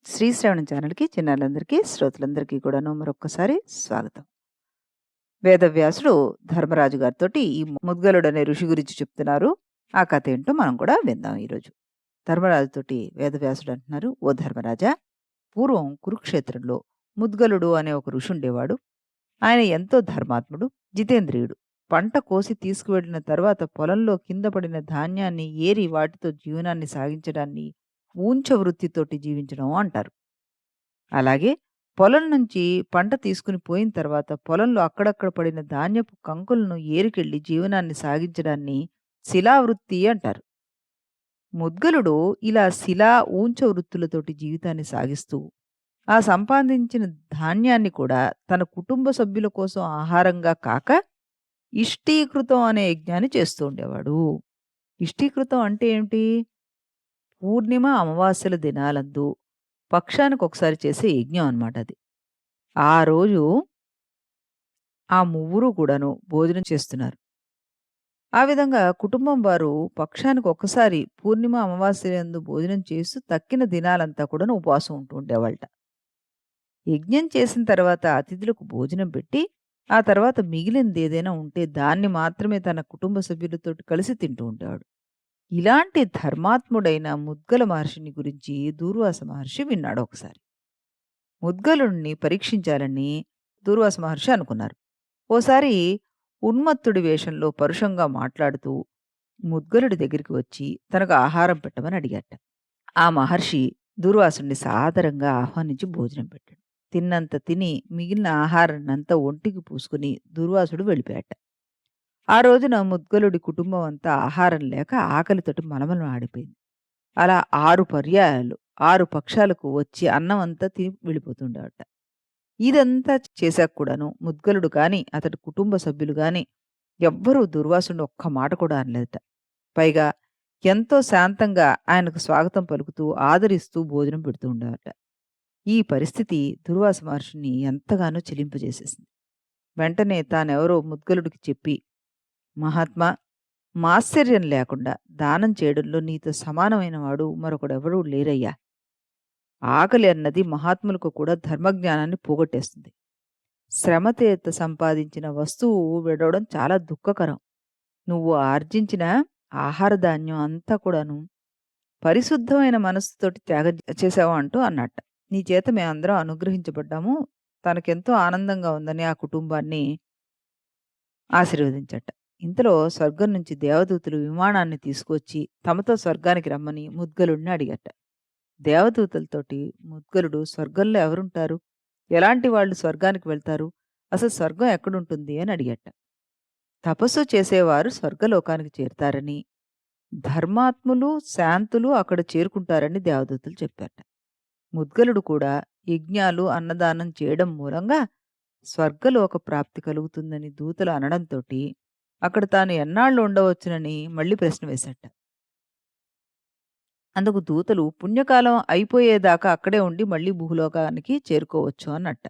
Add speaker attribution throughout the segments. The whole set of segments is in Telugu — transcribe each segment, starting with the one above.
Speaker 1: శ్రీశ్రవణం ఛానల్‌కి చిన్నారులందరికీ, శ్రోతలందరికీ కూడాను మరొక్కసారి స్వాగతం. వేదవ్యాసుడు ధర్మరాజు గారితోటి ఈ ముద్గలుడనే ఋషి గురించి చెప్తున్నారు. ఆ కథ ఏంటో మనం కూడా విందాం ఈరోజు. ధర్మరాజుతోటి వేదవ్యాసుడు అంటున్నారు, "ఓ ధర్మరాజా! పూర్వం కురుక్షేత్రంలో ముద్గలుడు అనే ఒక ఋషి ఉండేవాడు. ఆయన ఎంతో ధర్మాత్ముడు, జితేంద్రియుడు. పంట కోసి తీసుకువెళ్ళిన తర్వాత పొలంలో కింద పడిన ధాన్యాన్ని ఏరి వాటితో జీవనాన్ని సాగించడాన్ని ఊంచ వృత్తితోటి జీవించడం అంటారు. అలాగే పొలం నుంచి పంట తీసుకుని పోయిన తర్వాత పొలంలో అక్కడక్కడ పడిన ధాన్యపు కంకులను ఏరుకెళ్ళి జీవనాన్ని సాగించడాన్ని శిలావృత్తి అంటారు. ముద్గలుడు ఇలా శిలా ఊంచ వృత్తులతోటి జీవితాన్ని సాగిస్తూ ఆ సంపాదించిన ధాన్యాన్ని కూడా తన కుటుంబ సభ్యుల కోసం ఆహారంగా కాక ఇష్టీకృతం అనే యజ్ఞాన్ని చేస్తూ ఉండేవాడు. ఇష్టీకృతం అంటే ఏమిటి? పూర్ణిమ అమావాస్యల దినాలందు పక్షానికి ఒకసారి చేసే యజ్ఞం అన్నమాట అది. ఆ రోజు ఆ ముగ్గురు కూడాను భోజనం చేస్తున్నారు. ఆ విధంగా కుటుంబం వారు పక్షానికి ఒక్కసారి పూర్ణిమ, అమావాస్యలందు భోజనం చేస్తూ తక్కిన దినాలంతా కూడాను ఉపవాసం ఉంటూ ఉండేవాళ్ళట. యజ్ఞం చేసిన తర్వాత అతిథులకు భోజనం పెట్టి, ఆ తర్వాత మిగిలినదేదైనా ఉంటే దాన్ని మాత్రమే తన కుటుంబ సభ్యులతోటి కలిసి తింటూ ఉండేవాడు. ఇలాంటి ధర్మాత్ముడైన ముద్గల మహర్షిని గురించి దూర్వాస మహర్షి విన్నాడు ఒకసారి. ముద్గలుడిని పరీక్షించాలని దూర్వాస మహర్షి అనుకున్నారు. ఓసారి ఉన్మత్తుడి వేషంలో పరుషంగా మాట్లాడుతూ ముద్గలుడి దగ్గరికి వచ్చి తనకు ఆహారం పెట్టమని అడిగాట. ఆ మహర్షి దూర్వాసుని సాదరంగా ఆహ్వానించి భోజనం పెట్టాడు. తిన్నంత తిని మిగిలిన ఆహారాన్నంతా ఒంటికి పూసుకుని దూర్వాసుడు వెళ్ళిపోయాట. ఆ రోజున ముద్గలుడి కుటుంబం అంతా ఆహారం లేక ఆకలితోటి మలమలం ఆడిపోయింది. అలా 6 పర్యాయాలు 6 పక్షాలకు వచ్చి అన్నం అంతా తిని వెళ్ళిపోతుండేవట. ఇదంతా చేశాక కూడాను ముద్గలుడు గాని, అతడి కుటుంబ సభ్యులు గాని ఎవ్వరూ దుర్వాసుడిని ఒక్క మాట కూడా అనలేదట. పైగా ఎంతో శాంతంగా ఆయనకు స్వాగతం పలుకుతూ, ఆదరిస్తూ భోజనం పెడుతూ ఉండేవారట. ఈ పరిస్థితి దుర్వాస మహర్షిని ఎంతగానో చెలింపజేసేసింది. వెంటనే తానెవరో ముద్గలుడికి చెప్పి, "మహాత్మా, మాత్సర్యం లేకుండా దానం చేయడంలో నీతో సమానమైన వాడు మరొకడెవడూ లేరయ్యా. ఆకలి అన్నది మహాత్ములకు కూడా ధర్మజ్ఞానాన్ని పోగొట్టేస్తుంది. శ్రమచేత సంపాదించిన వస్తువు విడవడం చాలా దుఃఖకరం. నువ్వు ఆర్జించిన ఆహార ధాన్యం అంతా కూడాను పరిశుద్ధమైన మనస్సుతోటి త్యాగం చేశావు" అంటూ అన్నట్ట. "నీ చేత మేమందరం అనుగ్రహించబడ్డాము." తనకెంతో ఆనందంగా ఉందని ఆ కుటుంబాన్ని ఆశీర్వదించట. ఇంతలో స్వర్గం నుంచి దేవదూతలు విమానాన్ని తీసుకొచ్చి తమతో స్వర్గానికి రమ్మని ముద్గలుడిని అడిగట. దేవదూతలతోటి ముద్గలుడు, "స్వర్గంలో ఎవరుంటారు? ఎలాంటి వాళ్ళు స్వర్గానికి వెళ్తారు? అసలు స్వర్గం ఎక్కడుంటుంది?" అని అడిగట. "తపస్సు చేసేవారు స్వర్గలోకానికి చేరతారని, ధర్మాత్ములు, శాంతులు అక్కడ చేరుకుంటారని దేవదూతలు చెప్పారట. ముద్గలుడు కూడా యజ్ఞాలు, అన్నదానం చేయడం మూలంగా స్వర్గలోక ప్రాప్తి కలుగుతుందని దూతలు అనడంతోటి అక్కడ తాను ఎన్నాళ్ళు ఉండవచ్చునని మళ్ళీ ప్రశ్న వేశాట. అందుకు దూతలు పుణ్యకాలం అయిపోయేదాకా అక్కడే ఉండి మళ్ళీ భూలోకానికి చేరుకోవచ్చు అన్నట్ట.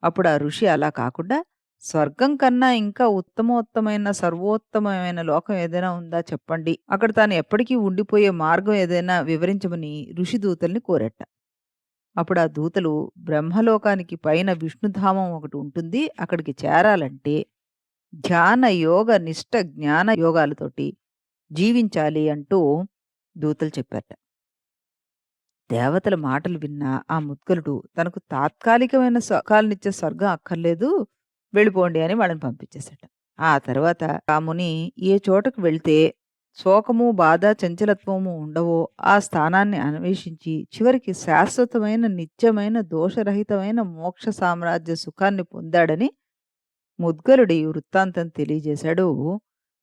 Speaker 1: అప్పుడు ఆ ఋషి, "అలా కాకుండా స్వర్గం కన్నా ఇంకా ఉత్తమోత్తమైన సర్వోత్తమమైన లోకం ఏదైనా ఉందా చెప్పండి. అక్కడ తాను ఎప్పటికీ ఉండిపోయే మార్గం ఏదైనా వివరించమని ఋషి దూతల్ని కోరట. అప్పుడు ఆ దూతలు, "బ్రహ్మలోకానికి పైన విష్ణుధామం ఒకటి ఉంటుంది. అక్కడికి చేరాలంటే ధ్యాన, యోగ, నిష్ట, జ్ఞాన యోగాలతోటి జీవించాలి" అంటూ దూతలు చెప్పారట. దేవతల మాటలు విన్న ఆ ముద్గలుడు తనకు తాత్కాలికమైన సుఖాలనిచ్చే స్వర్గం అక్కర్లేదు, వెళ్ళిపోండి అని వాళ్ళని పంపించేశాట. ఆ తర్వాత ఆ ముని ఏ చోటకు వెళ్తే శోకము, బాధ, చంచలత్వము ఉండవో ఆ స్థానాన్ని అన్వేషించి చివరికి శాశ్వతమైన, నిత్యమైన, దోషరహితమైన మోక్ష సామ్రాజ్య సుఖాన్ని పొందాడని ముద్గలుడి వృత్తాంతం తెలియజేశాడు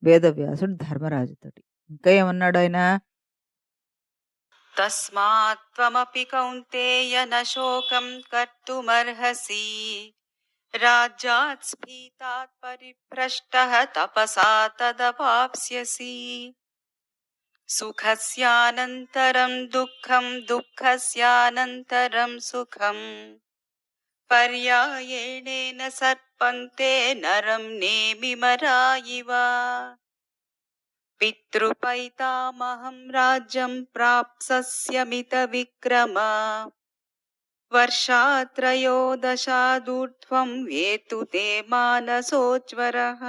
Speaker 1: వేదవ్యాసుడు ధర్మరాజుతోటి. ఇంకా ఏమన్నాడు ఆయన?
Speaker 2: తస్మాత్ త్వమపి కౌంతేయ న శోకం కర్తుమర్హసి రాజ్యాత్ స్ఫీతాత్ పరిభ్రష్టః తపసా తదవాప్స్యసి సుఖస్యానంతరం దుఃఖం దుఃఖస్యానంతరం సుఖం పర్యాయేణేన సర్పంతే నరం నేమిమరాయివ పితృపైతామహం రాజ్యం ప్రాప్స్యమిత విక్రమ వర్షాత్రయోదశాదూర్ధ్వం వేతు తే మానసోజ్వరః.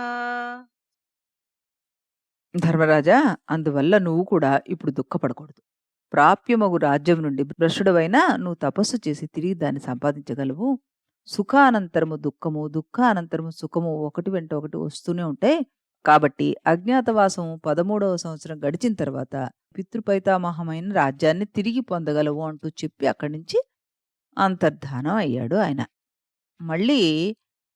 Speaker 1: ధర్మరాజా, అందువల్ల నువ్వు కూడా ఇప్పుడు దుఃఖపడకూడదు. ప్రాప్యమగు రాజ్యం నుండి భ్రష్టుడవైనా నువ్వు తపస్సు చేసి తిరిగి దాన్ని సంపాదించగలవు. సుఖానంతరము దుఃఖము, దుఃఖానంతరము సుఖము ఒకటి వెంట ఒకటి వస్తూనే ఉంటాయి. కాబట్టి అజ్ఞాతవాసం 13వ సంవత్సరం గడిచిన తర్వాత పితృపైతామహమైన రాజ్యాన్ని తిరిగి పొందగలవు అంటూ చెప్పి అక్కడి నుంచి అంతర్ధానం అయ్యాడు ఆయన. మళ్ళీ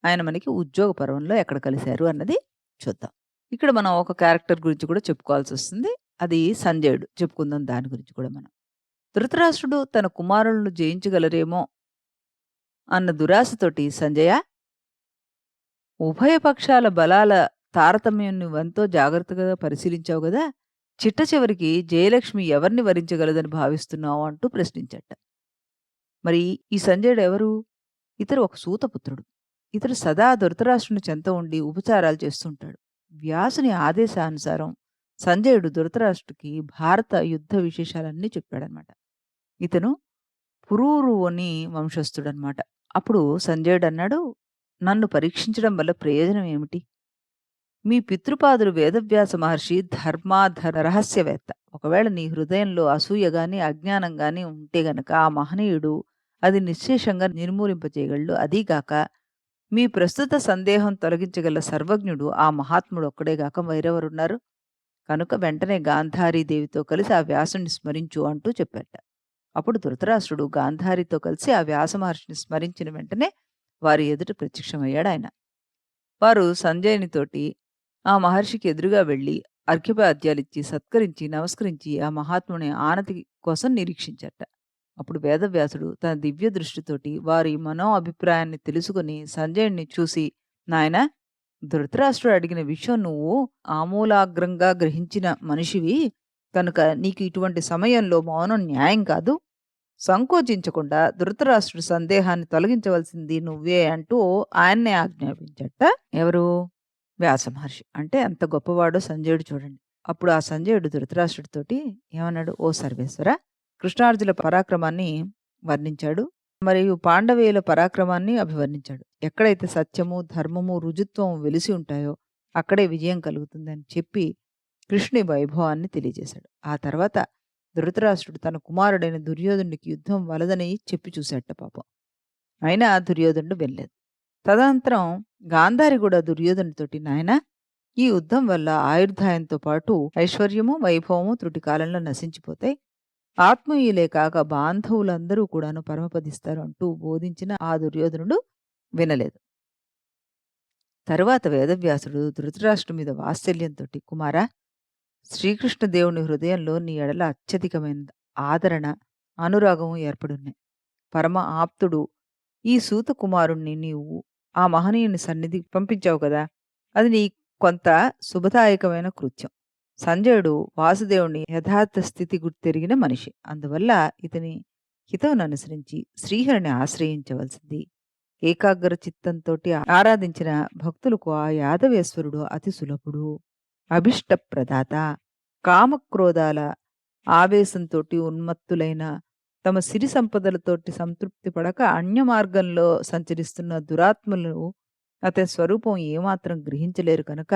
Speaker 1: ఆయన మనకి ఉద్యోగ పర్వంలో ఎక్కడ కలిశారు అన్నది చూద్దాం. ఇక్కడ మనం ఒక క్యారెక్టర్ గురించి కూడా చెప్పుకోవాల్సి వస్తుంది. అది సంజయుడు. చెప్పుకుందాం దాని గురించి కూడా మనం. ధృతరాష్ట్రుడు తన కుమారులను జయించగలరేమో అన్న దురాశతోటి సంజయ, ఉభయ పక్షాల బలాల తారతమ్యం నువ్వెంతో జాగ్రత్తగా పరిశీలించావు గదా! చిట్ట చివరికి జయలక్ష్మి ఎవరిని వరించగలదని భావిస్తున్నావు అంటూ ప్రశ్నించట. మరి ఈ సంజయుడు ఎవరు? ఇతడు ఒక సూతపుత్రుడు. ఇతడు సదా ధృతరాష్ట్రుని చెంత ఉండి ఉపచారాలు చేస్తుంటాడు. వ్యాసుని ఆదేశానుసారం సంజయుడు ధృతరాష్ట్రుడికి భారత యుద్ధ విశేషాలన్నీ చెప్పాడనమాట. ఇతను పురూరువుని వంశస్థుడనమాట. అప్పుడు సంజయుడు అన్నాడు, నన్ను పరీక్షించడం వల్ల ప్రయోజనం ఏమిటి? మీ పితృపాదులు వేదవ్యాస మహర్షి ధర్మాధర రహస్యవేత్త. ఒకవేళ నీ హృదయంలో అసూయ గాని అజ్ఞానం గాని ఉంటే గనక ఆ మహనీయుడు అది నిశ్శేషంగా నిర్మూలింపచేయగలడు. అదీగాక మీ ప్రస్తుత సందేహం తొలగించగల సర్వజ్ఞుడు ఆ మహాత్ముడు ఒక్కడేగాక వేరెవరున్నారు? కనుక వెంటనే గాంధారీదేవితో కలిసి ఆ వ్యాసుని స్మరించు అంటూ చెప్పాట. అప్పుడు ధృతరాష్ట్రుడు గాంధారితో కలిసి ఆ వ్యాస మహర్షిని స్మరించిన వెంటనే వారి ఎదుట ప్రత్యక్షమయ్యాడు ఆయన. వారు సంజయునితోటి ఆ మహర్షికి ఎదురుగా వెళ్ళి అర్ఘ్యపాద్యాలిచ్చి సత్కరించి నమస్కరించి ఆ మహాత్ముని ఆనతి కోసం నిరీక్షించట. అప్పుడు వేదవ్యాసుడు తన దివ్య దృష్టితోటి వారి మనో అభిప్రాయాన్ని తెలుసుకుని సంజయుణ్ణి చూసి, నాయనా, ధృతరాష్ట్రుడు అడిగిన విషయం నువ్వు ఆమూలాగ్రంగా గ్రహించిన మనిషివి కనుక నీకు ఇటువంటి సమయంలో మౌనం న్యాయం కాదు. సంకోచించకుండా ధృతరాష్ట్రుడి సందేహాన్ని తొలగించవలసింది నువ్వే అంటూ ఆయన్నే ఆజ్ఞాపించట. ఎవరు? వ్యాస మహర్షి. అంటే ఎంత గొప్పవాడో సంజయుడు చూడండి. అప్పుడు ఆ సంజయుడు ధృతరాష్ట్రుడితోటి ఏమన్నాడు? ఓ సర్వేశ్వర, కృష్ణార్జుల పరాక్రమాన్ని వర్ణించాడు. మరియు పాండవేయుల పరాక్రమాన్ని అభివర్ణించాడు. ఎక్కడైతే సత్యము, ధర్మము, రుజుత్వం వెలిసి ఉంటాయో అక్కడే విజయం కలుగుతుందని చెప్పి కృష్ణుని వైభవాన్ని తెలియజేశాడు. ఆ తర్వాత ధృతరాష్ట్రుడు తన కుమారుడైన దుర్యోధనుడికి యుద్ధం వలదని చెప్పి చూశాట పాపం. అయినా దుర్యోధనుడు వెళ్ళలేదు. తదనంతరం గాంధారి కూడా దుర్యోధనుడితోటి, నాయనా, ఈ యుద్ధం వల్ల ఆయుర్దాయంతో పాటు ఐశ్వర్యము, వైభవము త్రుటి కాలంలో నశించిపోతాయి. ఆత్మీయులే కాక బాంధవులందరూ కూడాను పరమపదిస్తారు అంటూ బోధించిన ఆ దుర్యోధనుడు వినలేదు. తరువాత వేదవ్యాసుడు ధృతరాష్ట్రుడి మీద వాత్సల్యంతోటి, కుమారా, శ్రీకృష్ణదేవుని హృదయంలో నీ ఎడల అత్యధికమైన ఆదరణ, అనురాగము ఏర్పడున్నాయి. పరమ ఆప్తుడు ఈ సూత కుమారుణ్ణి నీవు ఆ మహనీయుని సన్నిధికి పంపించావు కదా, అది నీ కొంత శుభదాయకమైన కృత్యం. సంజయుడు వాసుదేవుని యథార్థ స్థితి గుర్తెరిగిన మనిషి. అందువల్ల ఇతని హితవును అనుసరించి శ్రీహరిని ఆశ్రయించవలసింది. ఏకాగ్ర చిత్తంతోటి ఆరాధించిన భక్తులకు ఆ యాదవేశ్వరుడు అతి సులభుడు, అభిష్ట ప్రదాత. కామక్రోధాల ఆవేశంతోటి ఉన్మత్తులైన తమ సిరి సంపదలతోటి సంతృప్తి పడక అన్య మార్గంలో సంచరిస్తున్న దురాత్మలు అతని స్వరూపం ఏమాత్రం గ్రహించలేరు కనుక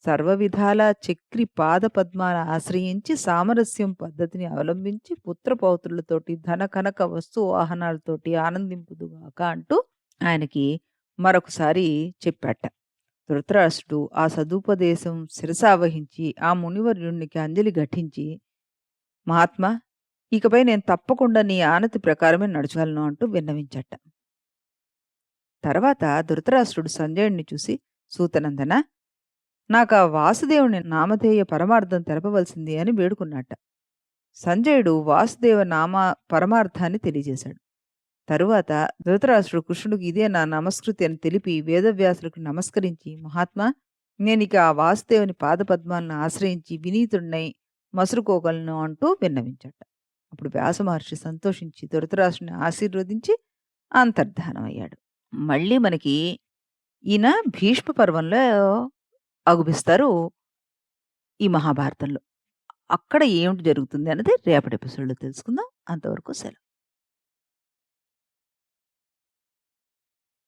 Speaker 1: సర్వవిధాల చక్రి పాద పద్మాల ఆశ్రయించి సామరస్యం పద్ధతిని అవలంబించి పుత్రపౌత్రులతోటి ధన కనక వస్తు వాహనాలతోటి ఆనందింపుదుగాక అంటూ ఆయనకి మరొకసారి చెప్పాట. ధృతరాష్ట్రుడు ఆ సదుపదేశం శిరసావహించి ఆ మునివర్యునికి అంజలి ఘటించి, మహాత్మా, ఇకపై నేను తప్పకుండా నీ ఆనతి ప్రకారమే నడచగలను అంటూ విన్నవించట. తర్వాత ధృతరాష్ట్రుడు సంజయుడిని చూసి, సూతనందన, నాకు ఆ వాసుదేవుని నామధేయ పరమార్థం తెలపవలసింది అని వేడుకున్నట్ట. సంజయుడు వాసుదేవ నామ పరమార్థాన్ని తెలియజేశాడు. తరువాత ధృతరాష్ట్రుడు కృష్ణుడికి ఇదే నా నమస్కృతి అని తెలిపి వేదవ్యాసులకు నమస్కరించి, మహాత్మా, నేనిక ఆ వాసుదేవుని పాదపద్మాలను ఆశ్రయించి వినీతుడినై మసురుకోగలను అంటూ విన్నవించట. అప్పుడు వ్యాస మహర్షి సంతోషించి ధృతరాష్ట్రుని ఆశీర్వదించి అంతర్ధానం అయ్యాడు. మళ్ళీ మనకి ఈయన భీష్మ పర్వంలో అగుపిస్తారు ఈ మహాభారతంలో. అక్కడ ఏమిటి జరుగుతుంది అన్నది రేపటి ఎపిసోడ్లో తెలుసుకుందాం. అంతవరకు సెలవు.